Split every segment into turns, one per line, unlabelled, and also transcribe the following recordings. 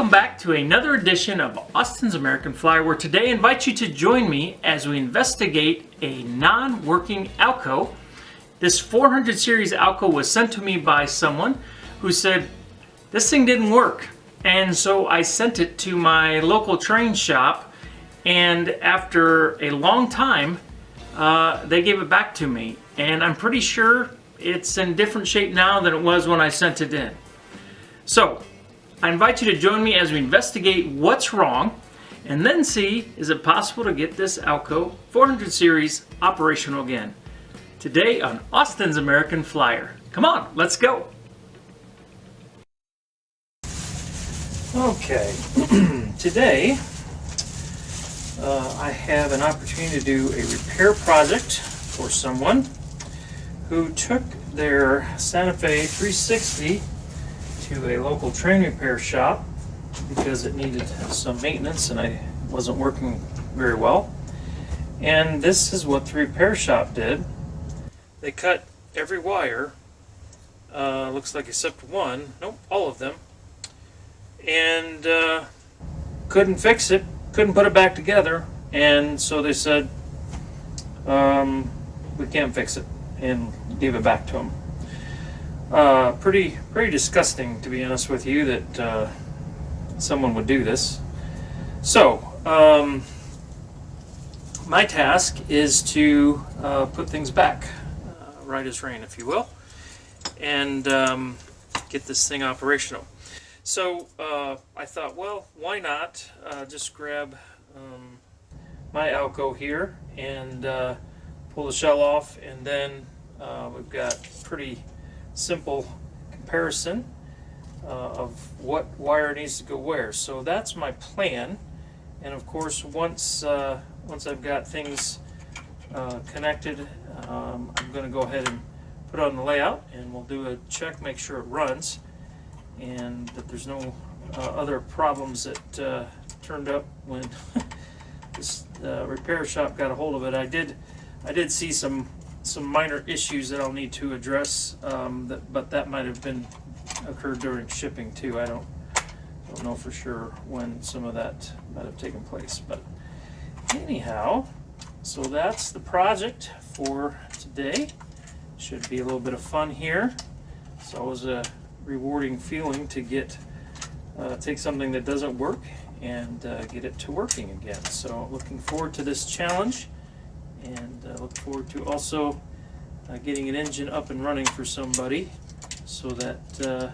Welcome back to another edition of Austin's American Flyer, where today I invite you to join me as we investigate a non-working Alco. This 400 series Alco was sent to me by someone who said, this thing didn't work. And so I sent it to my local train shop, and after a long time, they gave it back to me. And I'm pretty sure it's in different shape now than it was when I sent it in. So I invite you to join me as we investigate what's wrong and then see, is it possible to get this Alco 400 series operational again? Today on Austin's American Flyer. Come on, let's go. Okay, today I have an opportunity to do a repair project for someone who took their Santa Fe 360 to a local train repair shop because it needed some maintenance and I wasn't working very well. And this is what the repair shop did. They cut every wire, looks like except one, nope, all of them, and couldn't fix it, couldn't put it back together, and so they said, we can't fix it, and gave it back to them. Pretty disgusting, to be honest with you, that someone would do this. So my task is to put things back, right as rain, if you will, and get this thing operational. So I thought, well, why not just grab my Alco here and pull the shell off, and then we've got pretty simple comparison of what wire needs to go where. So that's my plan, and of course once I've got things connected, I'm going to go ahead and put on the layout, and we'll do a check, make sure it runs, and that there's no other problems that turned up when this repair shop got a hold of it. I did see some minor issues that I'll need to address, but that might have occurred during shipping too. I don't know for sure when some of that might have taken place, but anyhow, so that's the project for today. Should be a little bit of fun here. It's always a rewarding feeling to get take something that doesn't work and get it to working again. So looking forward to this challenge, and look forward to also getting an engine up and running for somebody so that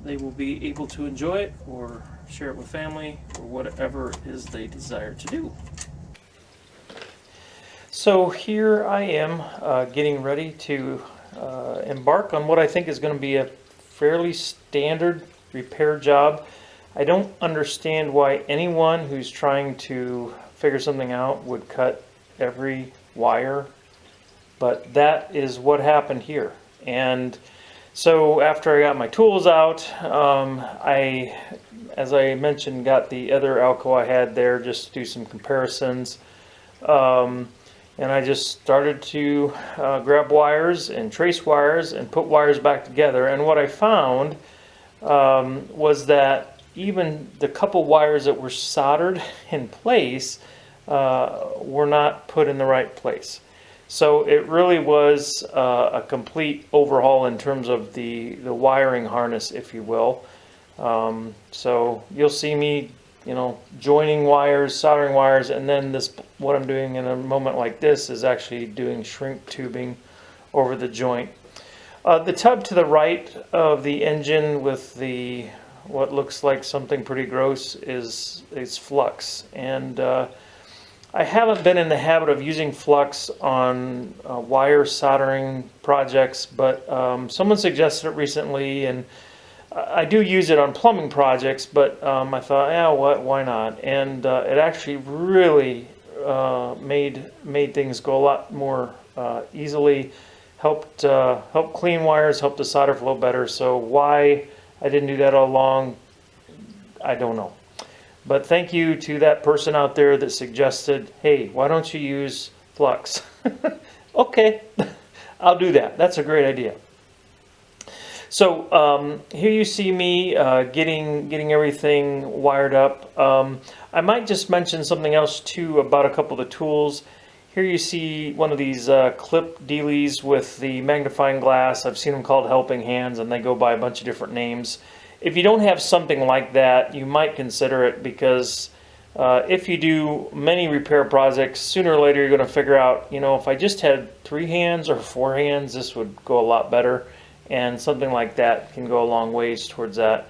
they will be able to enjoy it or share it with family or whatever it is they desire to do. So here I am getting ready to embark on what I think is going to be a fairly standard repair job. I don't understand why anyone who's trying to figure something out would cut every wire, but that is what happened here. And so after I got my tools out, as I mentioned, got the other Alco I had there just to do some comparisons, and I just started to grab wires and trace wires and put wires back together. And what I found was that even the couple wires that were soldered in place were not put in the right place. So it really was a complete overhaul in terms of the wiring harness, if you will. So you'll see me, joining wires, soldering wires, and then what I'm doing in a moment like this is actually doing shrink tubing over the joint. The tub to the right of the engine with what looks like something pretty gross is flux, and I haven't been in the habit of using flux on wire soldering projects, but someone suggested it recently, and I do use it on plumbing projects, but I thought, yeah, why not? And it actually really made things go a lot more easily, helped clean wires, helped the solder flow better. So why I didn't do that all along, I don't know. But thank you to that person out there that suggested, hey, why don't you use flux? Okay, I'll do that. That's a great idea. So here you see me getting everything wired up. I might just mention something else too about a couple of the tools. Here you see one of these clip dealies with the magnifying glass. I've seen them called helping hands, and they go by a bunch of different names. If you don't have something like that, you might consider it, because if you do many repair projects, sooner or later you're going to figure out, you know, if I just had 3 hands or 4 hands, this would go a lot better. And something like that can go a long ways towards that,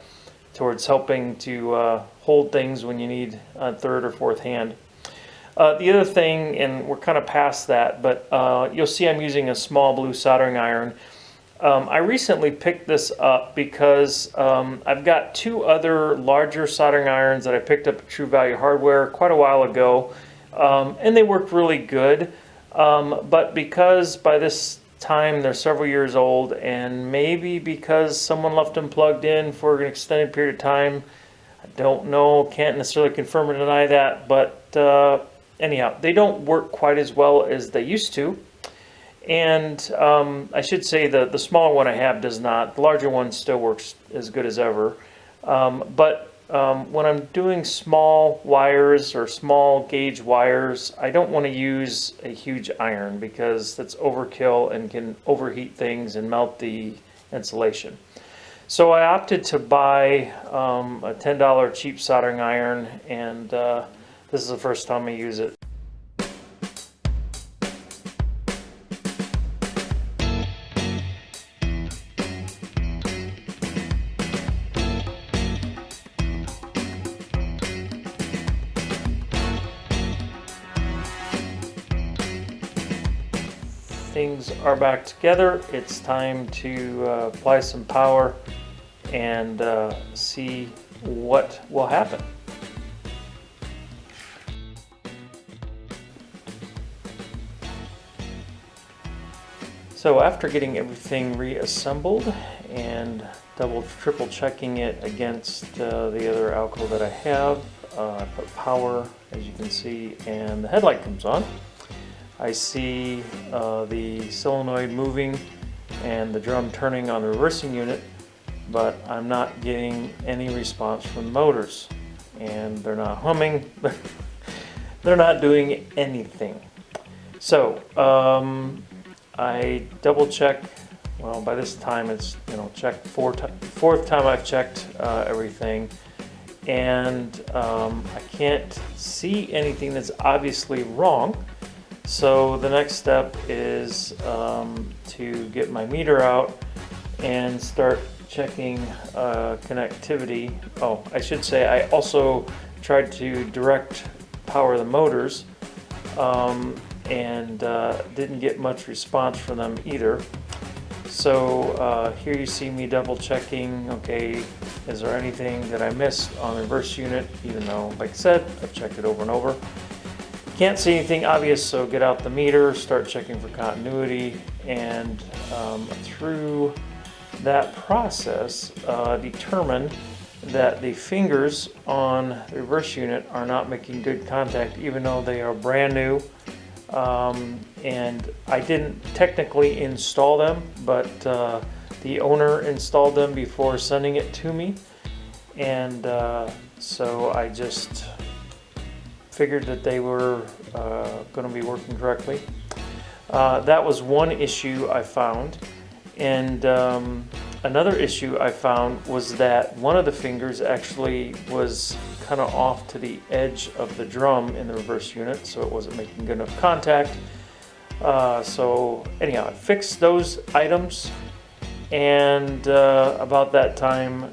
towards helping to hold things when you need a 3rd or 4th hand. The other thing, and we're kind of past that, but you'll see I'm using a small blue soldering iron. I recently picked this up because I've got 2 other larger soldering irons that I picked up at True Value Hardware quite a while ago, and they worked really good. But because by this time they're several years old, and maybe because someone left them plugged in for an extended period of time, I don't know, can't necessarily confirm or deny that, but anyhow, they don't work quite as well as they used to. And I should say the smaller one I have does not. The larger one still works as good as ever. But when I'm doing small wires or small gauge wires, I don't want to use a huge iron, because that's overkill and can overheat things and melt the insulation. So I opted to buy a $10 cheap soldering iron, and this is the first time I use it. Things are back together. It's time to apply some power and see what will happen. So after getting everything reassembled and triple checking it against the other Alco that I have, I put power, as you can see, and the headlight comes on. I see the solenoid moving and the drum turning on the reversing unit, but I'm not getting any response from the motors, and they're not humming. They're not doing anything. So I double check. Well, by this time it's, you know, checked fourth time I've checked everything, and I can't see anything that's obviously wrong. So the next step is to get my meter out and start checking connectivity. Oh, I should say I also tried to direct power the motors, and didn't get much response from them either. So here you see me double checking, okay, is there anything that I missed on the reverse unit, even though, like I said, I've checked it over and over. Can't see anything obvious, so get out the meter, start checking for continuity, and through that process determine that the fingers on the reverse unit are not making good contact, even though they are brand new. And I didn't technically install them, but the owner installed them before sending it to me, and so I just figured that they were going to be working correctly. That was one issue I found, and another issue I found was that one of the fingers actually was kind of off to the edge of the drum in the reverse unit, so it wasn't making good enough contact. So anyhow, I fixed those items, and about that time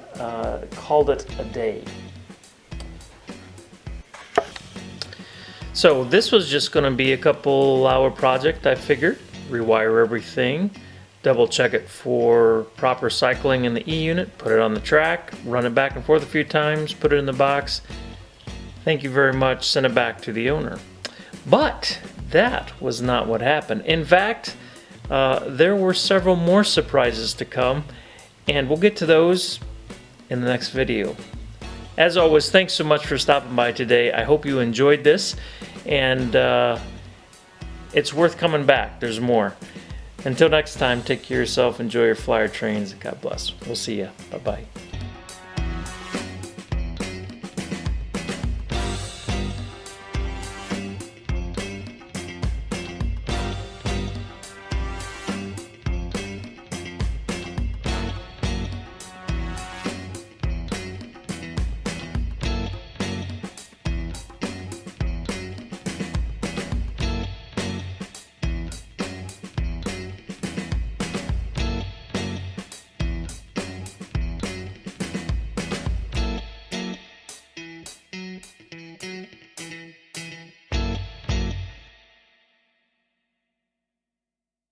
called it a day. So this was just going to be a couple hour project, I figured. Rewire everything, double check it for proper cycling in the E unit, put it on the track, run it back and forth a few times, put it in the box. Thank you very much, send it back to the owner. But that was not what happened. In fact, there were several more surprises to come, and we'll get to those in the next video. As always, thanks so much for stopping by today. I hope you enjoyed this, and it's worth coming back. There's more. Until next time, take care of yourself, enjoy your flyer trains, and God bless. We'll see you. Bye-bye.